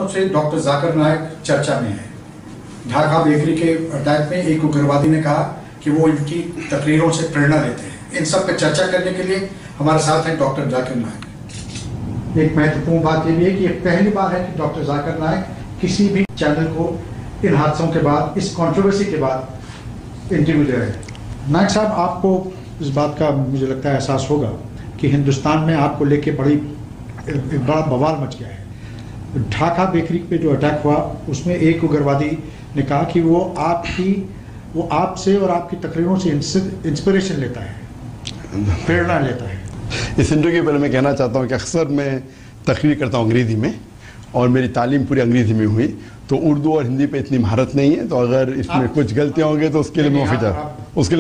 तब से डॉक्टर जाकिर नायक चर्चा में है। ढाका बेकरी के अटैक में एक उग्रवादी ने कहा कि वो इनकी तकरीरों से प्रेरणा लेते हैं। इन सब पे चर्चा करने के लिए हमारे साथ हैं डॉक्टर जाकिर नायक। एक महत्वपूर्ण बात ये भी है कि ये पहली बार है कि डॉक्टर जाकिर नायक किसी भी चैनल को इन हादसों के बाद, इस कंट्रोवर्सी के बाद इंटरव्यू दे रहे हैं। नायक साहब, आपको इस बात का मुझे लगता है एहसास होगा कि हिंदुस्तान में आपको लेके एक बड़ा बवाल मच गया है। ढाका बेकरी पे जो अटैक हुआ उसमें एक उग्रवादी ने कहा कि वो आपसे और आपकी तकरीरों से इंस्पिरेशन लेता है, प्रेरणा लेता है। इस इंटरव्यू के पहले मैं कहना चाहता हूँ कि अक्सर मैं तकरीर करता हूँ अंग्रेज़ी में और मेरी तालीम पूरी अंग्रेज़ी में हुई, तो उर्दू और हिंदी पे इतनी महारत नहीं है, तो अगर इसमें कुछ गलतियाँ होंगी तो उसके लिए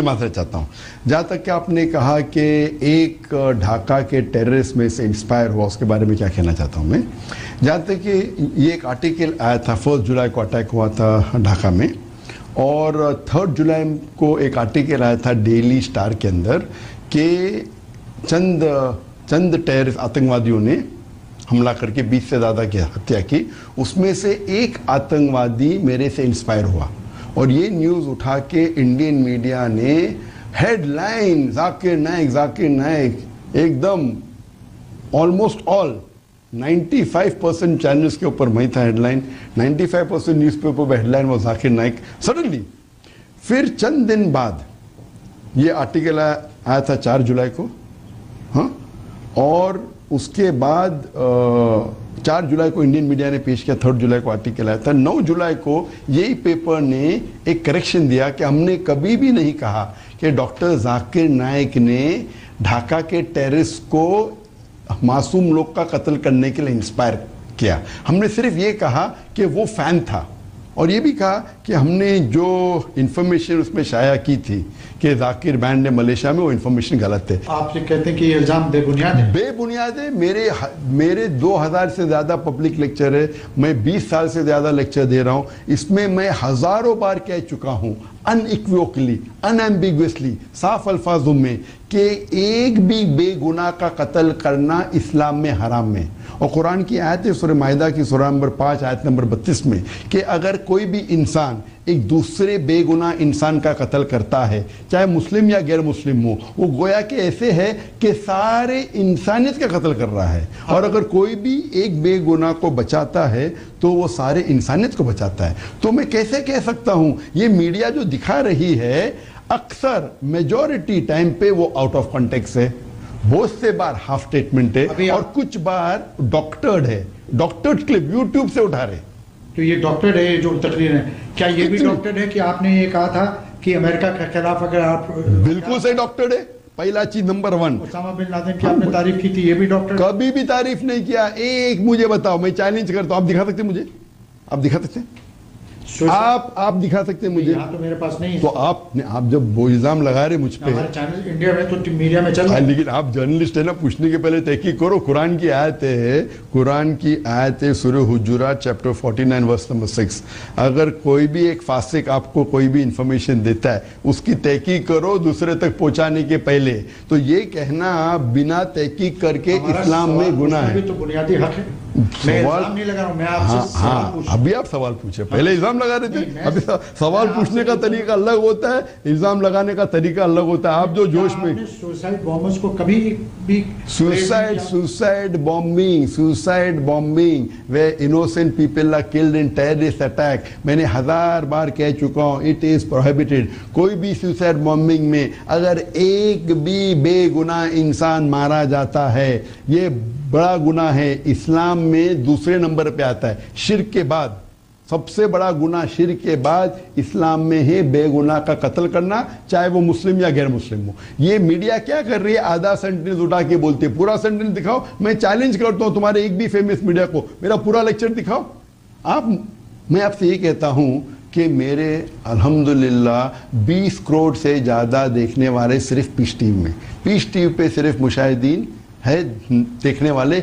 माफ़ी चाहता हूँ। जहाँ तक कि आपने कहा कि एक ढाका के टेररिस्ट में से इंस्पायर हुआ, उसके बारे में क्या कहना चाहता हूँ मैं। जहाँ तक कि ये एक आर्टिकल आया था, 1 जुलाई को अटैक हुआ था ढाका में, और 3 जुलाई को एक आर्टिकल आया था डेली स्टार के अंदर कि चंद टेररिस्ट आतंकवादियों ने हमला करके 20 से ज़्यादा की हत्या की। उसमें से एक आतंकवादी मेरे से इंस्पायर हुआ, और ये न्यूज़ उठा के इंडियन मीडिया ने हेडलाइन जाकिर नायक एकदम ऑलमोस्ट ऑल 95% चैनल्स के ऊपर वही था हेडलाइन, 95% न्यूज़पेपर पर हेडलाइन वो जाकिर नायक। सडनली फिर चंद दिन बाद ये आर्टिकल आया था 4 जुलाई को, हाँ, और उसके बाद 4 जुलाई को इंडियन मीडिया ने पेश किया, 3 जुलाई को आर्टिकल आया था। 9 जुलाई को यही पेपर ने एक करेक्शन दिया कि हमने कभी भी नहीं कहा कि डॉक्टर जाकिर नायक ने ढाका के टेररिस्ट को मासूम लोग का कत्ल करने के लिए इंस्पायर किया। हमने सिर्फ ये कहा कि वो फैन था, और ये भी कहा कि हमने जो इन्फॉर्मेशन उसमें शाया की थी कि जाकिर बैंड ने मलेशिया में, वो इन्फॉर्मेशन गलत थे। आप ये कहते हैं कि ये इल्ज़ाम बेबुनियाद है? बेबुनियाद है। मेरे 2000 से ज़्यादा पब्लिक लेक्चर है, मैं 20 साल से ज़्यादा लेक्चर दे रहा हूँ। इसमें मैं हज़ारों बार कह चुका हूँ अनइक्विवोकली, अनएम्बिगुअसली, साफ अल्फाजों में कि एक भी बेगुनाह का कत्ल करना इस्लाम में हराम है। और कुरान की आयत है सूरह माइदा की सूरह नंबर 5 आयत नंबर 32 में कि अगर कोई भी इंसान एक दूसरे बेगुनाह इंसान का कत्ल करता है, चाहे मुस्लिम या गैर मुस्लिम हो, वो गोया कि ऐसे है कि सारे इंसानियत का कत्ल कर रहा है। और अगर कोई भी एक बेगुनाह को बचाता है तो वो सारे इंसानियत को बचाता है। तो मैं कैसे कह सकता हूँ, ये मीडिया जो दिखा रही है अक्सर मेजॉरिटी टाइम पे वो आउट ऑफ कॉन्टेक्स्ट है, बहुत से बार हाफ स्टेटमेंट है, और कुछ बार डॉक्टर्ड है, डॉक्टर्ड क्लिप यूट्यूब से उठा रहे। तो ये डॉक्टर्ड है जो तकरीर है, क्या ये भी डॉक्टर्ड है कि आपने ये कहा था कि अमेरिका के खिलाफ अगर आप? बिल्कुल सही डॉक्टर्ड है। पहला चीज नंबर 1, उसामा बिन लादेन की आपने तारीफ की थी, ये भी डॉक्टर? कभी भी तारीफ नहीं किया। एक मुझे बताओ, मैं चैलेंज करता हूं, आप दिखा सकते मुझे? आप दिखा सकते हैं? आप दिखा सकते हैं मुझे? यहाँ तो मेरे पास नहीं है। तो आप जब वो इल्जाम लगा रहे मुझ पे, हमारे चैनल इंडिया में तो मीडिया में चल रहा है। लेकिन आप जर्नलिस्ट है ना, पूछने के पहले तहकीक करो। कुरान की आयत है, कुरान की आयत है सूरह हुजुरात चैप्टर 49 वर्स नंबर 6। अगर कोई भी एक फासिक आपको कोई भी इंफॉर्मेशन देता है, उसकी तहकीक करो दूसरे तक पहुंचाने के पहले। तो ये कहना बिना तहकीक करके इस्लाम में गुनाह है। तो बुनियादी हक है। सवाल नहीं लगा रहा हूं, मैं आपसे हाँ, अभी आप सवाल पूछे, पहले इल्जाम लगा रहे थे। अभी सवाल पूछने का तरीका अलग होता है, इल्जाम लगाने का तरीका अलग होता है। आप जो जोश में सुसाइड बॉम्बर्स को कभी भी सुसाइड बॉम्बिंग वे innocent people are killed in terrorist attack, मैंने 1000 बार कह चुका हूं, इट इज प्रोहिबिटेड। कोई भी सुसाइड बॉम्बिंग में अगर एक भी बेगुनाह इंसान मारा जाता है, ये बड़ा गुनाह है। इस्लाम में दूसरे नंबर पे आता है, शिर्क के बाद सबसे बड़ा गुनाह शिर्क के बाद इस्लाम में है बेगुनाह का कत्ल करना, चाहे वो मुस्लिम या गैर मुस्लिम हो। ये मीडिया क्या कर रही है, आधा सेंटेंस उठा के बोलती है, पूरा सेंटेंस दिखाओ। मैं चैलेंज करता हूं तुम्हारे एक भी फेमस मीडिया को, मेरा पूरा लेक्चर दिखाओ आप। मैं आपसे ये कहता हूं कि मेरे अल्हम्दुलिल्लाह 20 करोड़ से ज़्यादा देखने वाले सिर्फ पीस टीवी में, पीस टीवी पे सिर्फ मुशाहिदीन है देखने वाले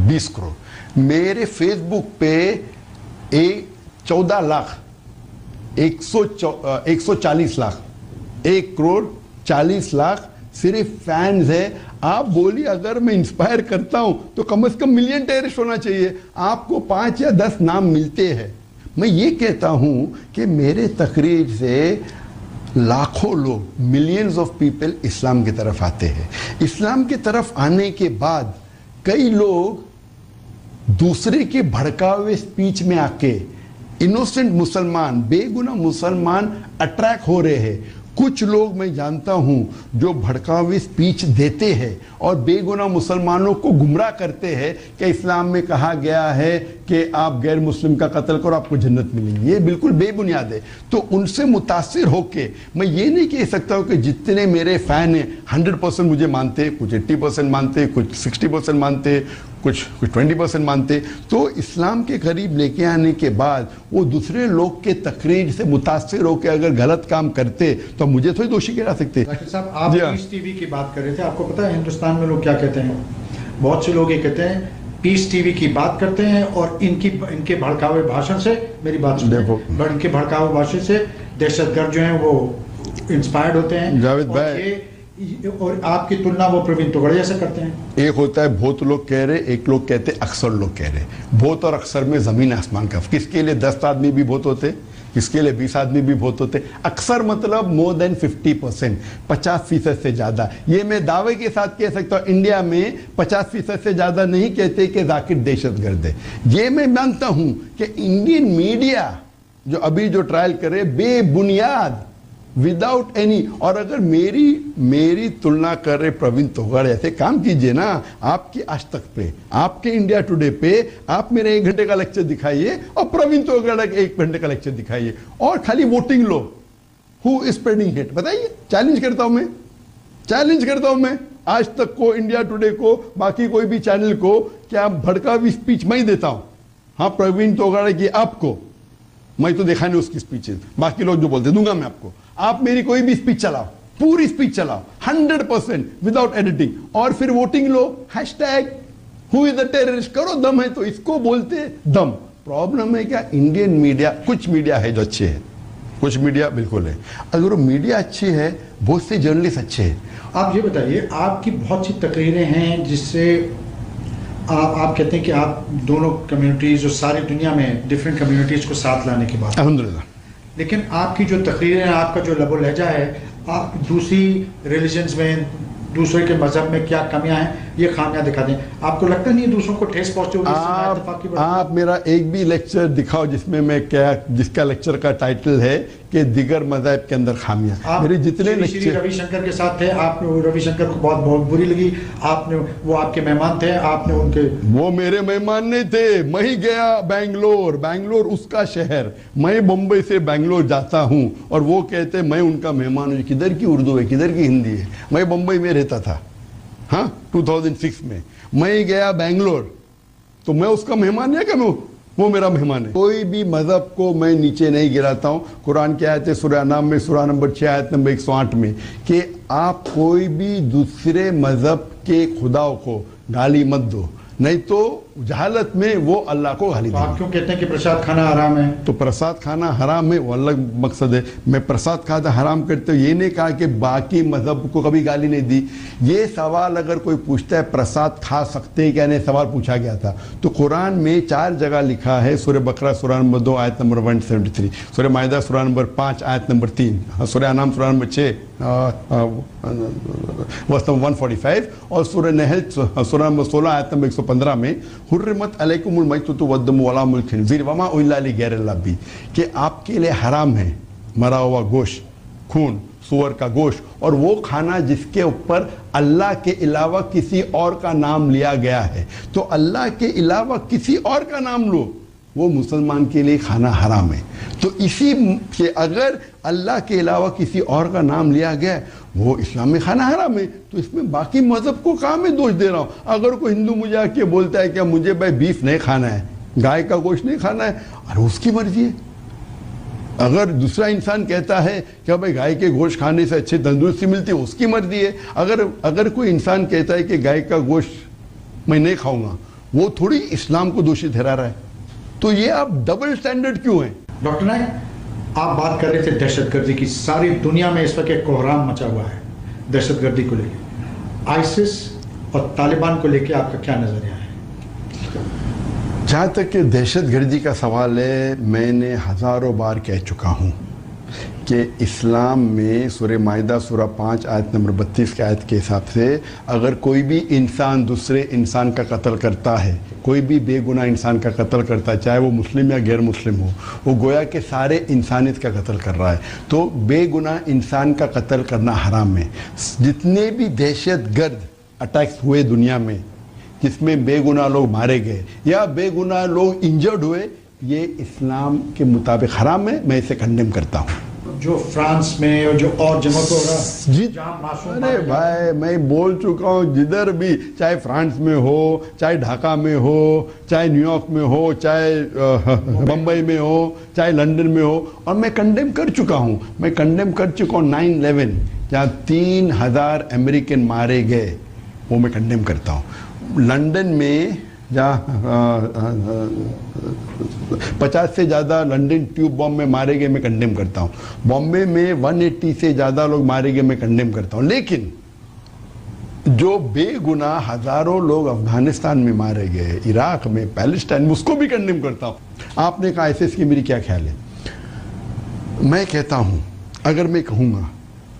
20 करोड़। मेरे फेसबुक पे 14 लाख 140 लाख 1 करोड़ 40 लाख सिर्फ फैंस है आप बोलिए, अगर मैं इंस्पायर करता हूं तो कम से कम मिलियन टेररिस्ट होना चाहिए। आपको 5 या 10 नाम मिलते हैं। मैं ये कहता हूं कि मेरे तकरीर से लाखों लोग, मिलियंस ऑफ पीपल इस्लाम की तरफ आते हैं। इस्लाम की तरफ आने के बाद कई लोग दूसरे के भड़कावे स्पीच में आके इनोसेंट मुसलमान, बेगुनाह मुसलमान अट्रैक्ट हो रहे हैं। कुछ लोग मैं जानता हूं जो भड़कावी स्पीच देते हैं और बेगुनाह मुसलमानों को गुमराह करते हैं कि इस्लाम में कहा गया है कि आप गैर मुस्लिम का कत्ल करो आपको जन्नत मिलेगी। ये बिल्कुल बेबुनियाद है। तो उनसे मुतासिर होके मैं ये नहीं कह सकता हूं कि जितने मेरे फैन हैं 100% मुझे मानते, कुछ 80% मानते, कुछ 60% मानते, कुछ 20% मानते। तो इस्लाम के करीब लेके आने के बाद वो दूसरे लोग के तकरीर से मुतासिर होकर अगर गलत काम करते तो मुझे थोड़ी दोषी गिरा सकते। डॉक्टर साहब, आप पीस टीवी की बात कर रहे थे। आपको पता है हिंदुस्तान में लोग क्या कहते हैं? बहुत से लोग ये कहते हैं पीस टीवी की बात करते हैं और इनके भड़कावे भाषण से, मेरी बात सुनिए, इनके भड़कावे भाषण से दहशतगर्द जो हैं वो इंस्पायर्ड होते हैं। जावेद भाई, और आपकी तुलना वो प्रवीण तोगड़िया से करते हैं। एक होता है बहुत लोग कह रहे, एक लोग कहते अक्सर लोग कह रहे। बहुत और अक्सर में जमीन आसमान का। किसके लिए 10 आदमी भी बहुत होते, किसके लिए 20 आदमी भी बहुत होते। अक्सर मतलब मोर देन 50%, 50% से ज्यादा। ये मैं दावे के साथ कह सकता हूँ, इंडिया में 50% से ज्यादा नहीं कहते कि जाकिर दहशतगर्द है। ये मैं मानता हूं कि इंडियन मीडिया जो अभी जो ट्रायल करे बेबुनियाद, विदाउट एनी। और अगर मेरी तुलना कर रहे प्रवीण तोगड़िया ऐसे काम कीजिए ना, आपकी आज तक पे, आपके इंडिया टुडे पे आप मेरे 1 घंटे का लेक्चर दिखाइए और प्रवीण तोगड़िया के 1 घंटे का लेक्चर दिखाइए और खाली voting low. Who is spreading hit बताइए। चैलेंज करता हूं मैं, चैलेंज करता हूं मैं आज तक को, इंडिया टुडे को, बाकी कोई भी चैनल को, क्या भड़कावी स्पीच मैं ही देता हूं? हाँ, प्रवीण तोगड़िया की आपको मैं तो देखा नहीं उसकी स्पीचेस, बाकी लोग जो बोलते दूंगा मैं आपको। आप मेरी कोई भी स्पीच चलाओ, पूरी स्पीच चलाओ 100% विदाउट एडिटिंग, और फिर voting low, hashtag who is the terrorist करो। दम है तो इसको बोलते दम। प्रॉब्लम है क्या, इंडियन मीडिया, कुछ मीडिया है जो अच्छे है, कुछ मीडिया बिल्कुल है। अगर वो मीडिया अच्छी है, बहुत से जर्नलिस्ट अच्छे हैं। आप ये बताइए, आपकी बहुत सी तकरीरें हैं जिससे आप कहते हैं कि आप दोनों कम्युनिटीज और सारी दुनिया में डिफरेंट कम्युनिटीज को साथ लाने की बात, अल्हम्दुलिल्लाह। लेकिन आपकी जो तकरीरें हैं, आपका जो लबो लहजा है, आप दूसरी रिलीजन्स में, दूसरे के मजहब में क्या कमियां हैं ये खामियां दिखा दें। आपको लगता नहीं है दूसरों को ठेस पहुंचे होगी? आप मेरा एक भी लेक्चर दिखाओ जिसमें मैं क्या, जिसका लेक्चर का टाइटल है कि दिगर मज़हब के अंदर खामियां। मेरे जितने लेक्चर रविशंकर के साथ थे, आपने रविशंकर को बहुत बुरी लगी, आपने, वो आपके मेहमान थे, आपने उनके, वो मेरे मेहमान नहीं थे। मैं ही गया बैंगलोर, बैंगलोर उसका शहर, मैं मुंबई से बैंगलोर जाता हूं और वो कहते मैं उनका मेहमान हूं। किधर की उर्दू है, किधर की हिंदी है? मैं मुंबई में रहता था, हाँ 2006 में मैं गया बैंगलोर, तो मैं उसका मेहमान है क्या? वो मेरा मेहमान है। कोई भी मजहब को मैं नीचे नहीं गिराता हूं। कुरान की आयत है सूरह नाम में, सूरह नंबर 6 आयत नंबर 108 में, कि आप कोई भी दूसरे मजहब के खुदाओं को गाली मत दो, नहीं तो जहालत में वो अल्लाह को गाली देंगे। आप क्यों कहते हैं कि प्रसाद खाना हराम है? तो प्रसाद खाना हराम है, वो अलग मकसद है। मैं प्रसाद खाना हराम करते हुए ये नहीं कहा कि बाकी मजहब को कभी गाली नहीं दी। ये सवाल अगर कोई पूछता है प्रसाद खा सकते हैं क्या नहीं, सवाल पूछा गया था, तो कुरान में 4 जगह लिखा है। सूरह बकरा सूरह नंबर 2 आयत नंबर 173, सूरह माइदा सूरह नंबर 5 आयत नंबर 3, सूरह अनाम सूरह नंबर 6 वर्स नंबर 145 और सूरह नहल सूरह नंबर 16 आयत नंबर 115 में हुर्रिमत अलैकुमुल मैततु वद्दमु वलहमुल खिंज़ीर वमा उहिल्ला लिगैरिल्लाह बिही, कि आपके लिए हराम है मरा हुआ गोश्त, खून, सूअर का गोश्त, और वो खाना जिसके ऊपर अल्लाह के अलावा किसी और का नाम लिया गया है। तो अल्लाह के अलावा किसी और का नाम लो, वो मुसलमान के लिए खाना हराम है। तो इसी के अगर अल्लाह के अलावा किसी और का नाम लिया गया, वो इस्लाम में खाना हराम है। तो इसमें बाकी मजहब को कहाँ मैं दोष दे रहा हूँ? अगर कोई हिंदू मुझे आके बोलता है कि मुझे भाई बीफ नहीं खाना है, गाय का गोश्त नहीं खाना है, अरे उसकी मर्जी है। अगर दूसरा इंसान कहता है कि भाई गाय के गोश्त खाने से अच्छी तंदुरुस्ती मिलती है, उसकी मर्जी है। अगर कोई इंसान कहता है कि गाय का गोश्त मैं नहीं खाऊंगा, वो थोड़ी इस्लाम को दोषी ठहरा रहा है। तो ये आप डबल स्टैंडर्ड क्यों हैं? डॉक्टर नाइक, आप बात कर रहे थे दहशतगर्दी की। सारी दुनिया में इस वक्त एक कोहराम मचा हुआ है दहशतगर्दी को लेकर। आईसिस और तालिबान को लेकर आपका क्या नजरिया है? जहाँ तक कि दहशतगर्दी का सवाल है, मैंने हज़ारों बार कह चुका हूँ कि इस्लाम में सूरह माइदा सूरह 5 आयत नंबर 32 के आयत के हिसाब से अगर कोई भी इंसान दूसरे इंसान का कत्ल करता है, कोई भी बेगुनाह इंसान का कत्ल करता है, चाहे वो मुस्लिम या गैर मुस्लिम हो, वो गोया के सारे इंसानियत का कत्ल कर रहा है। तो बेगुनाह इंसान का कत्ल करना हराम है। जितने भी दहशतगर्द अटैक्स हुए दुनिया में जिसमें बेगुनाह लोग मारे गए या बेगुनाह लोग इंजर्ड हुए, ये इस्लाम के मुताबिक हराम है। मैं इसे कंडेम करता हूँ। जो फ्रांस में और जो और जगह पे हो रहा जी, अरे भाई मैं बोल चुका हूँ, जिधर भी, चाहे फ्रांस में हो, चाहे ढाका में हो, चाहे न्यूयॉर्क में हो, चाहे बम्बई में हो, चाहे लंदन में हो, और मैं कंडेम कर चुका हूँ। मैं कंडेम कर चुका हूँ 9/11 जहाँ 3000 अमेरिकन मारे गए, वो मैं कंडेम करता हूँ। लंदन में जहाँ 50 से ज़्यादा लंदन ट्यूब बॉम्ब में मारे गए, मैं कंडेम करता हूँ। बॉम्बे में 180 से ज़्यादा लोग मारे गए, मैं कंडेम करता हूँ। लेकिन जो बेगुनाह हज़ारों लोग अफगानिस्तान में मारे गए, इराक में, पैलेस्टाइन में, उसको भी कंडेम करता हूँ। आपने कहा ISIS की मेरी क्या ख्याल है? मैं कहता हूँ, अगर मैं कहूँगा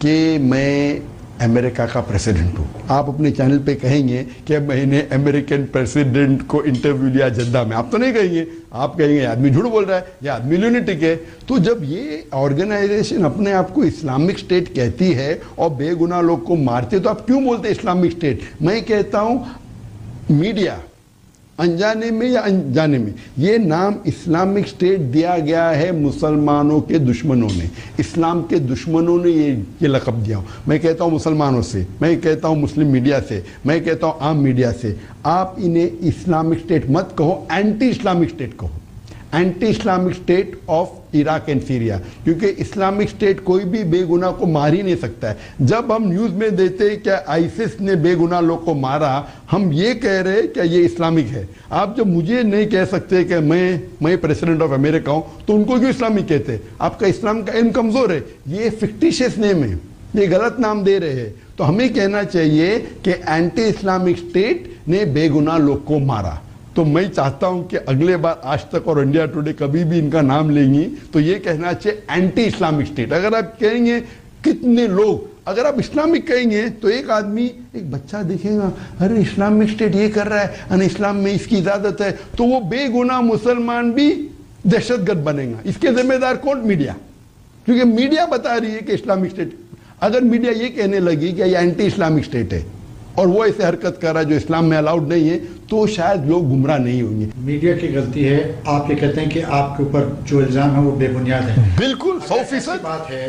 कि मैं अमेरिका का प्रेसिडेंट हूँ, आप अपने चैनल पे कहेंगे कि मैंने अमेरिकन प्रेसिडेंट को इंटरव्यू लिया जद्दा में, आप तो नहीं कहेंगे, आप कहेंगे ये आदमी झूठ बोल रहा है, ये आदमी ल्यूनेटिक है। तो जब ये ऑर्गेनाइजेशन अपने आप को इस्लामिक स्टेट कहती है और बेगुनाह लोग को मारते, तो आप क्यों बोलते इस्लामिक स्टेट? मैं कहता हूँ मीडिया अनजाने में या अनजाने में ये नाम इस्लामिक स्टेट दिया गया है मुसलमानों के दुश्मनों ने, इस्लाम के दुश्मनों ने ये लक़ब दिया। मैं कहता हूँ मुसलमानों से, मैं कहता हूँ मुस्लिम मीडिया से, मैं कहता हूँ आम मीडिया से, आप इन्हें इस्लामिक स्टेट मत कहो, एंटी इस्लामिक स्टेट कहो, anti Islamic state of Iraq and Syria, क्योंकि इस्लामिक स्टेट कोई भी बेगुनाह को मार ही नहीं सकता है। जब हम न्यूज़ में देते हैं कि आईसिस ने बेगुनाह लोग को मारा, हम ये कह रहे हैं कि ये इस्लामिक है। आप जब मुझे नहीं कह सकते कि मैं प्रेसिडेंट ऑफ अमेरिका हूँ, तो उनको क्यों इस्लामिक कहते हैं? आपका इस्लाम का इल्म कमज़ोर है, ये फिक्टिशियस नेम है, ये गलत नाम दे रहे हैं। तो हमें कहना चाहिए कि एंटी इस्लामिक स्टेट ने बेगुनाह लोग को मारा। तो मैं चाहता हूं कि अगले बार आज तक और इंडिया टुडे कभी भी इनका नाम लेंगी तो ये कहना चाहिए एंटी इस्लामिक स्टेट। अगर आप कहेंगे कितने लोग, अगर आप इस्लामिक कहेंगे तो एक आदमी, एक बच्चा देखेगा, अरे इस्लामिक स्टेट ये कर रहा है और इस्लाम में इसकी इजाजत है, तो वो बेगुनाह मुसलमान भी दहशतगर्द बनेगा। इसके जिम्मेदार कौन? मीडिया, क्योंकि मीडिया बता रही है कि इस्लामिक स्टेट। अगर मीडिया ये कहने लगी कि ये एंटी इस्लामिक स्टेट है और वो ऐसे हरकत कर रहा है जो इस्लाम में अलाउड नहीं है, तो शायद लोग गुमराह नहीं होंगे। मीडिया की गलती है, आप ये कहते हैं कि आपके ऊपर जो इल्जाम है वो बेबुनियाद है। बिल्कुल 100% बात है।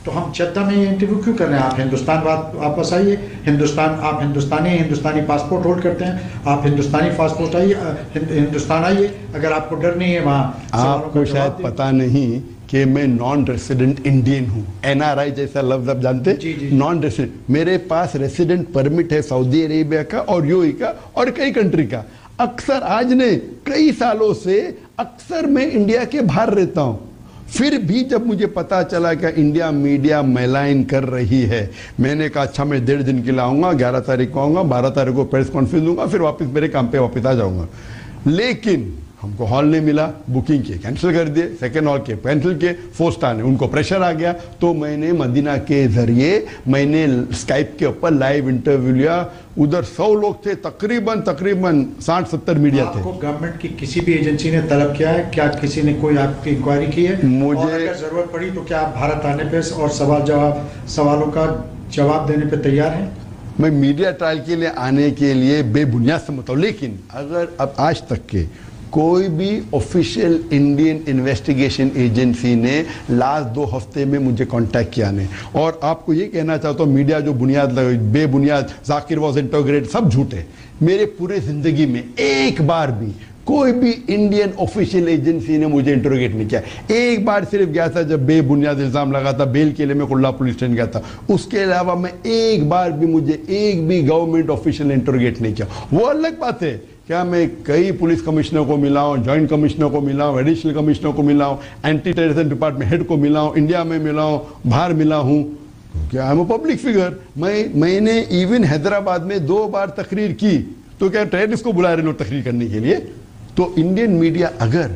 तो हम जद्दा में ये इंटरव्यू क्यों कर रहे हैं? आप हिंदुस्तान वापस आइए, हिंदुस्तान, आप हिंदुस्तानी हैं, हिंदुस्तानी पासपोर्ट होल्ड करते हैं, आप हिंदुस्तानी पासपोर्ट आइए, हिंदुस्तान आइए। अगर आपको डर नहीं है वहाँ, आपको शायद पता नहीं कि मैं नॉन रेसिडेंट इंडियन हूँ। NRI जैसा लफ्ज आप जानते? Non resident. मेरे पास रेसिडेंट परमिट है सऊदी अरेबिया का और यूएई का और कई कंट्री का। अक्सर आज ने कई सालों से अक्सर मैं इंडिया के बाहर रहता हूँ, फिर भी जब मुझे पता चला कि इंडिया मीडिया मैलाइन कर रही है, मैंने कहा अच्छा मैं 1.5 दिन के लिए आऊँगा, 11 तारीख को आऊँगा, 12 तारीख को प्रेस कॉन्फ्रेंस दूंगा, फिर वापस मेरे काम पे वापस आ जाऊँगा। लेकिन हमको हॉल नहीं मिला, बुकिंग किए, कैंसिल कर दिए, सेकेंड हॉल के कैंसिल किए, 4 स्टार ने, उनको प्रेशर आ गया, तो मैंने मदीना के जरिए मैंने स्काइप के ऊपर लाइव इंटरव्यू लिया। उधर 100 लोग थे, तकरीबन 60-70 मीडिया थे। आपको गवर्नमेंट की किसी भी एजेंसी ने तलब किया है क्या? किसी ने कोई आपकी इंक्वायरी की है? मुझे और अगर जरूरत पड़ी तो क्या आप भारत आने पे और सवालों का जवाब देने पे तैयार हैं? मैं मीडिया ट्रायल के लिए आने के लिए बेबुनियाद समझता हूँ, लेकिन अगर अब आज तक के कोई भी ऑफिशियल इंडियन इन्वेस्टिगेशन एजेंसी ने लास्ट 2 हफ्ते में मुझे कांटेक्ट किया नहीं। और आपको ये कहना चाहता हूँ, मीडिया जो बेबुनियाद जाकिर वॉज इंटरोगेटेड, सब झूठे। मेरे पूरे जिंदगी में एक बार भी कोई भी इंडियन ऑफिशियल एजेंसी ने मुझे इंटरोगेट नहीं किया। एक बार सिर्फ गया था जब बेबुनियाद इल्जाम लगा था, बेल के लिए मैं कुल्ला पुलिस स्टेशन गया था। उसके अलावा मैं एक बार भी, मुझे एक भी गवर्नमेंट ऑफिशियल ने इंटरोगेट नहीं किया। वो अलग बात है, क्या मैं कई पुलिस कमिश्नर को मिला हूँ, जॉइंट कमिश्नर को मिला हूँ, एडिशनल कमिश्नर को मिला हूँ, एंटी टेररिज्म डिपार्टमेंट हेड को मिला हूँ, इंडिया में मिला हूँ, बाहर मिला हूँ, क्या I am a public figure. मैंने इवन हैदराबाद में 2 बार तकरीर की, तो क्या टेररिस्ट को बुला रहे लोग तकरीर करने के लिए? तो इंडियन मीडिया अगर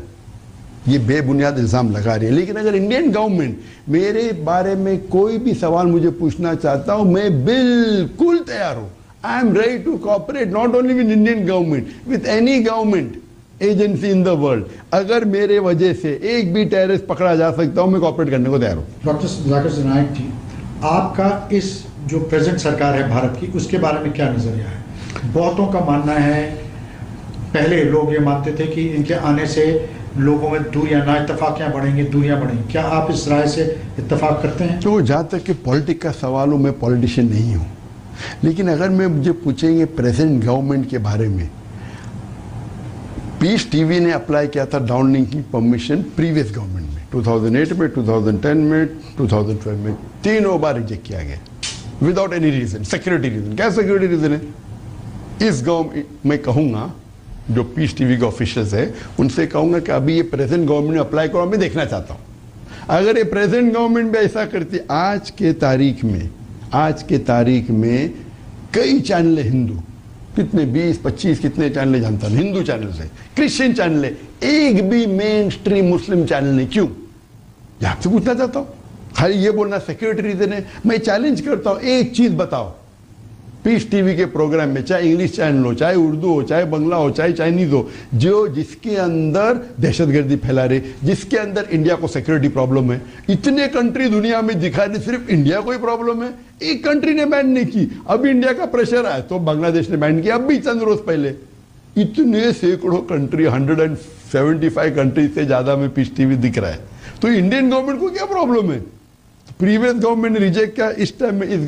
ये बेबुनियाद इल्ज़ाम लगा रही है, लेकिन अगर इंडियन गवर्नमेंट मेरे बारे में कोई भी सवाल मुझे पूछना चाहता हूं, मैं बिल्कुल तैयार हूं। I am ready to cooperate not only with Indian government, with any government agency in the world. अगर मेरे वजह से एक भी टेररिस्ट पकड़ा जा सकता हूं, मैं कोऑपरेट करने को तैयार हूं। डॉक्टर जाकिर नाइक जी, आपका इस जो प्रेजेंट सरकार है भारत की, उसके बारे में क्या नजरिया है? बहुतों का मानना है, पहले लोग ये मानते थे कि इनके आने से लोगों में दूरियां, ना इत्तेफाकियां बढ़ेंगी, दूरियां बढ़ेंगी। क्या आप इस राय से इत्तेफाक करते हैं? तो जहाँ तक कि पॉलिटिक्स का सवाल हो, मैं पॉलिटिशियन नहीं हूँ, लेकिन अगर मैं मुझे पूछेंगे प्रेजेंट गवर्नमेंट के बारे में, पीस टीवी ने अप्लाई किया था डाउनलिंक की परमिशन प्रीवियस गवर्नमेंट में, 2008 में, 2010 में, 2012 में, 3 बार रिजेक्ट किया गया without any reason, security reason. क्या सिक्योरिटी रीजन है? इस गवर्नमेंट, मैं कहूँगा जो पीस टीवी के ऑफिशियल्स है उनसे कहूँगा कि अभी ये प्रेजेंट गवर्नमेंट ने अप्लाई करो, मैं देखना चाहता हूँ। अगर ये प्रेजेंट गवर्नमेंट भी ऐसा करती, आज के तारीख में कई चैनल है हिंदू, कितने 20-25 कितने चैनल है जानता हूँ, हिंदू चैनल है, क्रिश्चियन चैनल है, एक भी मेन स्ट्रीम मुस्लिम चैनल नहीं। क्यों? आपसे पूछना चाहता हूँ। खाली ये बोलना सिक्योरिटी रीजन है। मैं चैलेंज करता हूँ, एक चीज बताओ पीस टीवी के प्रोग्राम में, चाहे इंग्लिश चैनल हो, चाहे उर्दू हो, चाहे बंगला हो, चाहे चाइनीज हो, जिसके अंदर दहशतगर्दी फैला रहे, जिसके अंदर इंडिया को सिक्योरिटी प्रॉब्लम है। इतने कंट्री दुनिया में दिखा रहे, सिर्फ इंडिया को ही प्रॉब्लम है, एक कंट्री ने बैन नहीं की। अब इंडिया का प्रेशर आया तो बांग्लादेश ने बैन किया, अब भी चंद रोज पहले। इतने सैकड़ों कंट्री, 175 कंट्री से ज्यादा में पीस टीवी दिख रहा है, तो इंडियन गवर्नमेंट को क्या प्रॉब्लम है? प्रीवियस गवर्नमेंट ने रिजेक्ट किया, इस टाइम में इस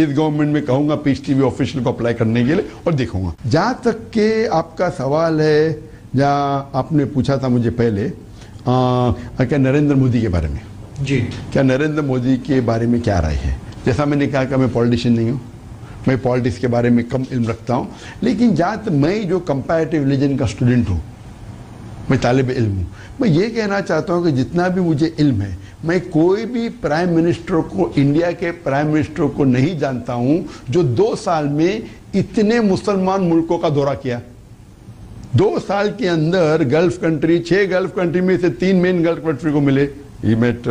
गवर्नमेंट में कहूंगा पीस टीवी ऑफिशियल को अप्लाई करने के लिए और देखूंगा। जहां तक के आपका सवाल है, जहां आपने पूछा था मुझे पहले क्या नरेंद्र मोदी के बारे में जी, क्या नरेंद्र मोदी के बारे में क्या राय है? जैसा मैंने कहा कि मैं पॉलिटिशियन नहीं हूँ, मैं पॉलिटिक्स के बारे में कम इल्म रखता हूँ, लेकिन जहाँ तक मैं जो कंपैरेटिव रिलीजन का स्टूडेंट हूँ, मैं तालिब इल्म हूँ, मैं ये कहना चाहता हूँ कि जितना भी मुझे इल्म है, मैं कोई भी प्राइम मिनिस्टर को, इंडिया के प्राइम मिनिस्टर को नहीं जानता हूँ जो 2 साल में इतने मुसलमान मुल्कों का दौरा किया। 2 साल के अंदर गल्फ कंट्री, 6 गल्फ कंट्री में से 3 मेन गल्फ कंट्री को मिले। He met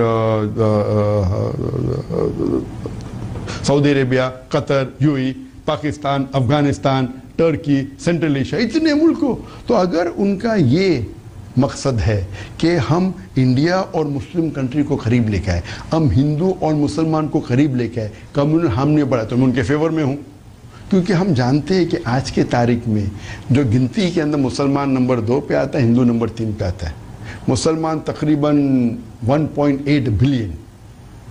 Saudi Arabia, Qatar, UAE, Pakistan, Afghanistan, Turkey, Central Asia, इतने मुल्कों। तो अगर उनका ये मकसद है कि हम इंडिया और मुस्लिम कंट्री को करीब लेके आए, हम हिंदू और मुसलमान को करीब लेके आए, कम्युनल हार्मनी नहीं बढ़ा, तो मैं उनके फेवर में हूँ। क्योंकि हम जानते हैं कि आज के तारीख में जो गिनती के अंदर मुसलमान नंबर 2 पे आता है, हिंदू नंबर 3 पे आता है। मुसलमान तकरीबन 1.8 बिलियन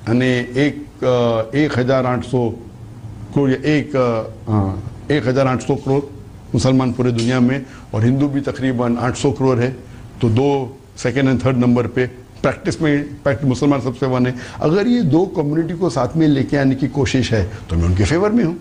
यानी 1,800 करोड़, 1,800 करोड़ मुसलमान पूरे दुनिया में, और हिंदू भी तकरीबन 800 करोड़ है। तो 2 सेकेंड एंड थर्ड नंबर पे प्रैक्टिस मुसलमान सबसे 1 है। अगर ये 2 कम्युनिटी को साथ में लेके आने की कोशिश है तो मैं उनके फेवर में हूँ।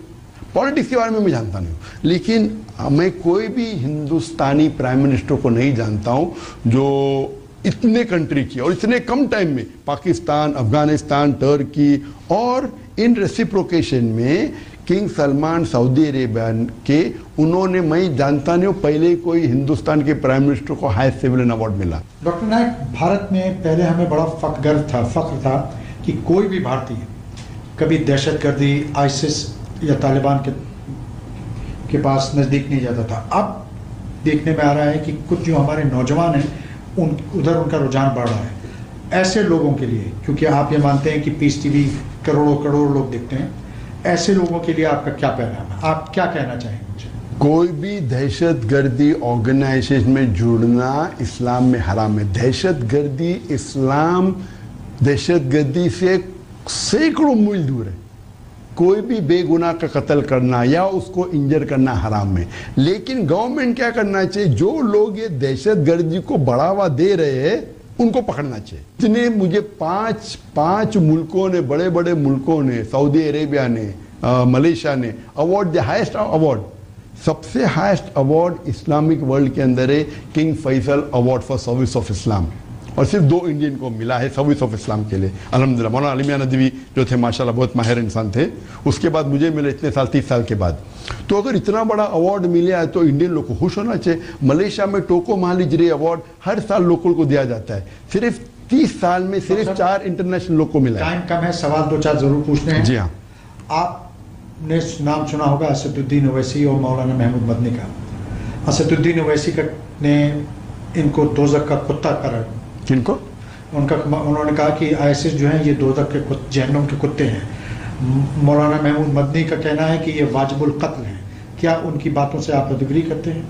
पॉलिटिक्स के बारे में मैं जानता नहीं हूँ, लेकिन मैं कोई भी हिंदुस्तानी प्राइम मिनिस्टर को नहीं जानता हूँ जो इतने कंट्री की और इतने कम टाइम में, पाकिस्तान, अफगानिस्तान, टर्की, और इन रेसिप्रोकेशन में किंग सलमान सऊदी अरेबिया के, उन्होंने, मैं जानता नहीं हूँ पहले कोई हिंदुस्तान के प्राइम मिनिस्टर को हाईएस्ट सिविलियन अवार्ड मिला। डॉक्टर नाइक, भारत में पहले हमें बड़ा फख्र था कि कोई भी भारतीय कभी दहशतगर्दी, आईसिस या तालिबान के पास नज़दीक नहीं जाता था। अब देखने में आ रहा है कि कुछ जो हमारे नौजवान हैं उधर उनका रुझान बढ़ रहा है। ऐसे लोगों के लिए, क्योंकि आप ये मानते हैं कि पीस टीवी करोड़ों लोग देखते हैं, ऐसे लोगों के लिए आपका क्या पैगाम है? आप क्या कहना चाहेंगे मुझे? कोई भी दहशतगर्दी ऑर्गेनाइजेशन में जुड़ना इस्लाम में हराम है। दहशतगर्दी, इस्लाम दहशतगर्दी से सैकड़ों मील दूर है। कोई भी बेगुनाह का कत्ल करना या उसको इंजर करना हराम है। लेकिन गवर्नमेंट क्या करना चाहिए, जो लोग ये दहशतगर्दी को बढ़ावा दे रहे हैं उनको पकड़ना चाहिए। इसने मुझे पांच मुल्कों ने, बड़े बड़े मुल्कों ने, सऊदी अरेबिया ने, मलेशिया ने अवार्ड, द हाईएस्ट अवार्ड, सबसे हाईएस्ट अवार्ड इस्लामिक वर्ल्ड के अंदर है King Faisal award for service of Islam. और सिर्फ 2 इंडियन को मिला है सर्विस ऑफ इस्लाम के लिए, अल्हम्दुलिल्लाह। मौलाना अली मियां नदवी जो थे माशाल्लाह बहुत माहिर इंसान थे, उसके बाद मुझे मिले इतने साल, 30 साल के बाद। तो अगर इतना बड़ा अवार्ड मिला है तो इंडियन लोग को खुश होना चाहिए। मलेशिया में टोको महालिजरे अवार्ड हर साल लोकल को दिया जाता है, सिर्फ 30 साल में सिर्फ 4 इंटरनेशनल लोग को मिला है। टाइम कम है, सवाल 2-4 जरूर पूछने हैं। जी हाँ, आपने नाम सुना होगा असदुद्दीन ओवैसी और मौलाना महमूद मदनी का। असदुद्दीन ओवैसी ने इनको दोज़ख का कुत्ता करार, किनको? उन्होंने कहा कि आईएसआईएस जो है ये दोज़ख के जहन्नुम के कुत्ते हैं। मौलाना महमूद मदनी का कहना है कि ये वाजिबुल कत्ल है। क्या उनकी बातों से आप एग्री करते हैं?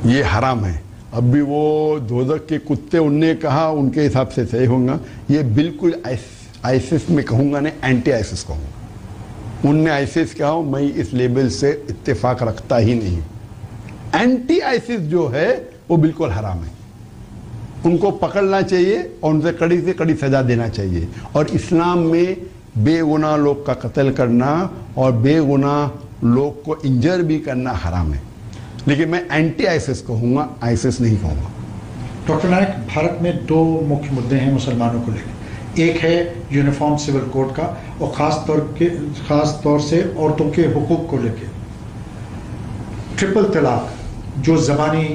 ये हराम है। अब भी वो दोज़ख के कुत्ते उनने कहा, उनके हिसाब से सही होगा। ये बिल्कुल आईएसआईएस में कहूँगा नहीं, एंटी आईएसआईएस कहूँगा। उनने आईएसआईएस कहा, मैं इस लेबल से इत्तेफाक रखता ही नहीं। एंटी आईएसआईएस जो है वो बिल्कुल हराम है, उनको पकड़ना चाहिए और उनसे कड़ी से कड़ी सजा देना चाहिए। और इस्लाम में बेगुनाह लोग का कत्ल करना और बेगुनाह लोग को इंजर भी करना हराम है। लेकिन मैं एंटी आईएसआईएस कहूँगा, आईएसआईएस नहीं कहूँगा। डॉक्टर नायक, भारत में 2 मुख्य मुद्दे हैं मुसलमानों को लेकर। एक है यूनिफॉर्म सिविल कोड का और ख़ास तौर से औरतों के हुकूक को लेकर। ट्रिपल तलाक जो ज़बानी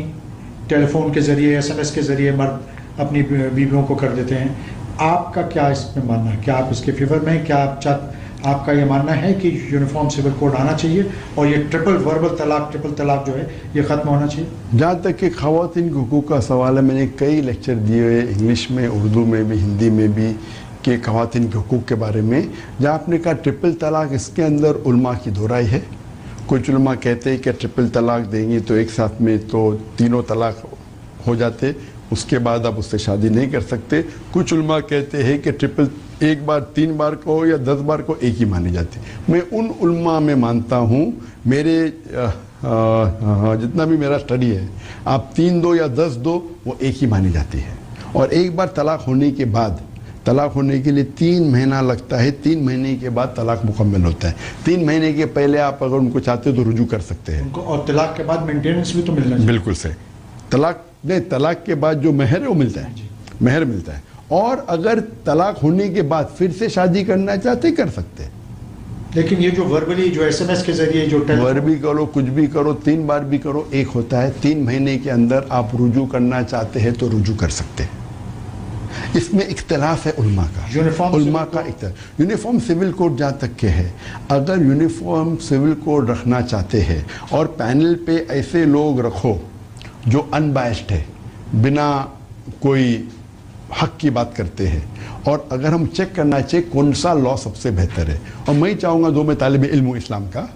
टेलीफोन के ज़रिए, एसएमएस के ज़रिए मर्द अपनी बीवियों को कर देते हैं, आपका क्या इसमें मानना है? क्या आप इसके फेवर में हैं? क्या आपका ये मानना है कि यूनिफॉर्म सिविल कोड आना चाहिए और ये ट्रिपल तलाक जो है ये ख़त्म होना चाहिए? जहाँ तक कि ख़वातीन के हुकूक का सवाल है, मैंने कई लेक्चर दिए हुए इंग्लिश में, उर्दू में भी, हिंदी में भी, कि ख़वातीन के हुकूक के बारे में। जहाँ आपने कहा ट्रिपल तलाक, इसके अंदर उलमा की दो राय है। कुछ उलमा कहते हैं कि ट्रिपल तलाक देंगे तो एक साथ में तो 3 तलाक हो जाते, उसके बाद आप उससे शादी नहीं कर सकते। कुछ उलमा कहते हैं कि ट्रिपल एक बार 3 बार को या 10 बार को एक ही मानी जाती। मैं उन उलमा में मानता हूँ, मेरे जितना भी मेरा स्टडी है, आप 3 दो या 10 दो, वो एक ही मानी जाती है। और एक बार तलाक होने के बाद, तलाक होने के लिए 3 महीना लगता है, 3 महीने के बाद तलाक मुकम्मल होता है। 3 महीने के पहले आप अगर उनको चाहते हो तो रुजू कर सकते हैं उनको, और तलाक के बाद मेंटेनेंस भी तो मिलना चाहिए। बिल्कुल से तलाक के बाद जो महर है वो मिलता है, महर मिलता है। और अगर तलाक होने के बाद फिर से शादी करना चाहते कर सकते हैं। लेकिन ये जो वर्बली, जो एसएमएस के जरिए, जो वर्बी करो, कुछ भी करो, 3 बार भी करो, एक होता है। 3 महीने के अंदर आप रुजू करना चाहते हैं तो रुजू कर सकते हैं। इसमें इख्तिलाफ है उलमा का, उलमा का इख्तिलाफ। यूनिफॉर्म सिविल कोड जहाँ तक के है, अगर यूनिफॉर्म सिविल कोड रखना चाहते हैं और पैनल पे ऐसे लोग रखो जो अनबायस्ड है, बिना कोई हक की बात करते हैं, और अगर हम चेक करना चाहिए कौन सा लॉ सबसे बेहतर है। और मैं चाहूँगा, दो मैं तालिब इल्म हूँ इस्लाम का,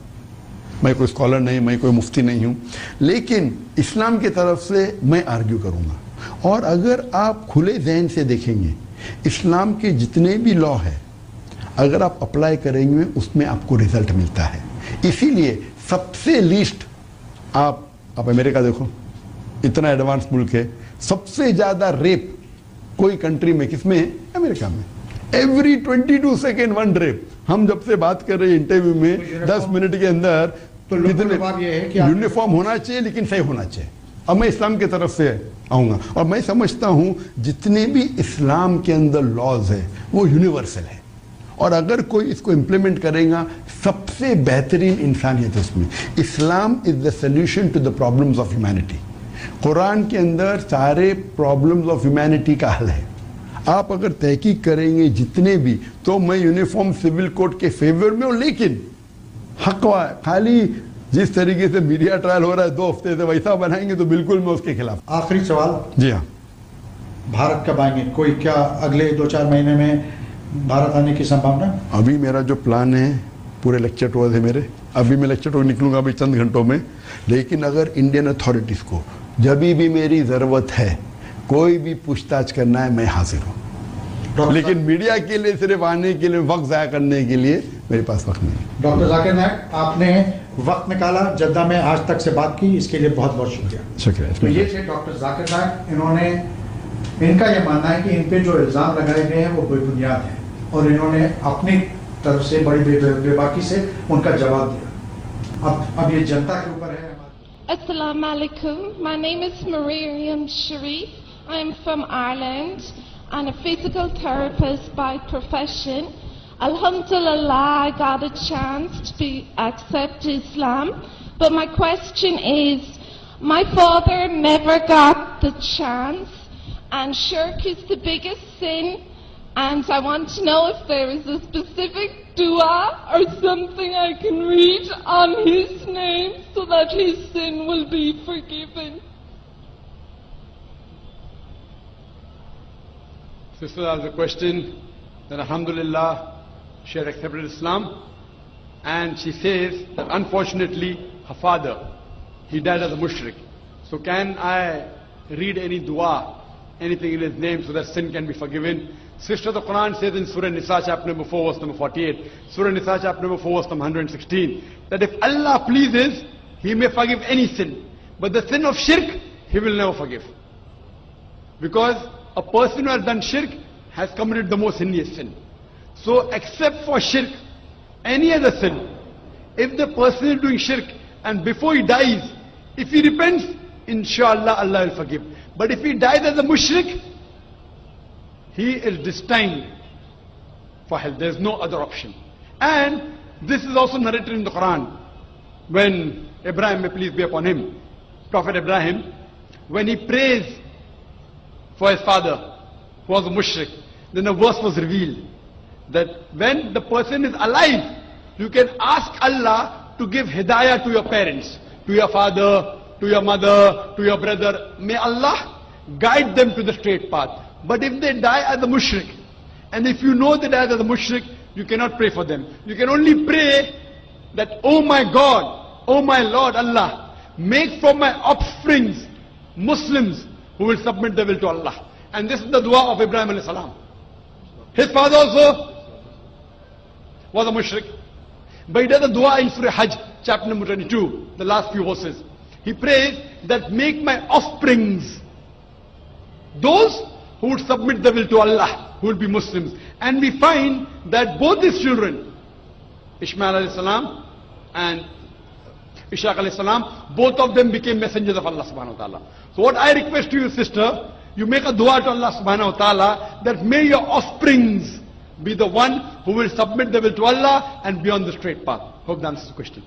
मैं कोई स्कॉलर नहीं, मैं कोई मुफ्ती नहीं हूँ, लेकिन इस्लाम की तरफ से मैं आर्ग्यू करूँगा। और अगर आप खुले जहन से देखेंगे, इस्लाम के जितने भी लॉ है, अगर आप अप्लाई करेंगे उसमें आपको रिजल्ट मिलता है। इसीलिए सबसे लीस्ट आप अमेरिका देखो, इतना एडवांस मुल्क है, सबसे ज़्यादा रेप कोई कंट्री में किसमें है? अमेरिका में। Every 22 second 1 rape. हम जब से बात कर रहे हैं इंटरव्यू में 10 मिनट के अंदर, तो ये है कि यूनिफॉर्म होना चाहिए, लेकिन सही होना चाहिए। अब मैं इस्लाम की तरफ से आऊँगा, और मैं समझता हूँ जितने भी इस्लाम के अंदर लॉज है वो यूनिवर्सल है, और अगर कोई इसको इम्प्लीमेंट करेगा, सबसे बेहतरीन इंसानियत है उसमें। Islam is the solution to the problems of humanity. Quran के अंदर सारे प्रॉब्लम्स ऑफ ह्यूमैनिटी का हल है। आप अगर तहकीक करेंगे जितने भी, तो मैं यूनिफॉर्म सिविल कोड के फेवर में हूँ, लेकिन हक खाली जिस तरीके से मीडिया ट्रायल हो रहा है 2 हफ्ते से, वैसा बनाएंगे तो बिल्कुल मैं उसके खिलाफ। आखिरी सवाल, जी हाँ, भारत कब आएंगे? कोई क्या अगले 2-4 महीने में भारत आने की संभावना? अभी मेरा जो प्लान है, पूरे लेक्चर टूर है मेरे, अभी मैं लेक्चर टूर निकलूंगा अभी चंद घंटों में। लेकिन अगर इंडियन अथॉरिटीज़ को जब भी मेरी ज़रूरत है, कोई भी पूछताछ करना है, मैं हाजिर हूँ। लेकिन मीडिया के लिए सिर्फ आने के लिए, वक्त ज़ाया करने के लिए मेरे पास वक्त नहीं। डॉक्टर जाकिर नायक, आपने वक्त निकाला, जद्दा में आज तक से बात की, इसके लिए बहुत बहुत शुक्रिया। शुक्रिया। तो ये थे डॉक्टर जाकिर नायक। इनका ये मानना है कि इन पे जो इल्ज़ाम लगाए गए हैं वो बेबुनियाद हैं, और इन्होंने अपनी तरफ से बड़ी बेबाकी से उनका जवाब दिया। अब ये जनता के ऊपर है। Assalamu alaikum. My name is Mariam Sharif. I'm from Ireland and a physical therapist by profession. Alhamdulillah, I got a chance to accept Islam. But my question is, my father never got the chance, and shirk is the biggest sin, and I want to know if there is a specific dua or something I can read on his name so that his sin will be forgiven. Sister asked the question that Alhamdulillah she had accepted Islam, and she says that unfortunately her father, he died as a mushrik. So can I read any dua, anything in his name so that sin can be forgiven? Sister, the Quran says in Surah Nisa chapter number 4 verse number 48, Surah Nisa chapter number 4 verse number 116, that if Allah pleases, He may forgive any sin, but the sin of shirk, He will never forgive. Because a person who has done shirk has committed the most heinous sin. So except for shirk, any other sin, if the person is doing shirk and before he dies, if he repents, inshallah Allah will forgive. But if he dies as a mushrik, he is destined for hell. There is no other option. And this is also narrated in the Quran. When Ibrahim, may peace be upon him, Prophet Ibrahim, when he prays for his father, who was a mushrik, then a verse was revealed that when the person is alive, you can ask Allah to give hidayah to your parents, to your father, to your mother, to your brother. May Allah guide them to the straight path. But if they die as a mushrik, and if you know they died as a mushrik, you cannot pray for them. You can only pray that, oh my God, oh my Lord Allah, make from my offsprings Muslims who will submit their will to Allah. And this is the dua of Ibrahim alayhi salam. His father also was a mushrik. But he does a dua in Surah Hajj, chapter number 22, the last few verses. He prays that make my offsprings those who would submit their will to Allah, who will be Muslims. And we find that both his children, Ishmael alayhi salam and Ishaq alayhi salam, both of them became messengers of Allah subhanahu wa ta'ala. So what I request to you, sister, you make a dua to Allah subhanahu wa ta'ala that may your offsprings be the one who will submit their will to Allah and be on the straight path. Hope that answers the question.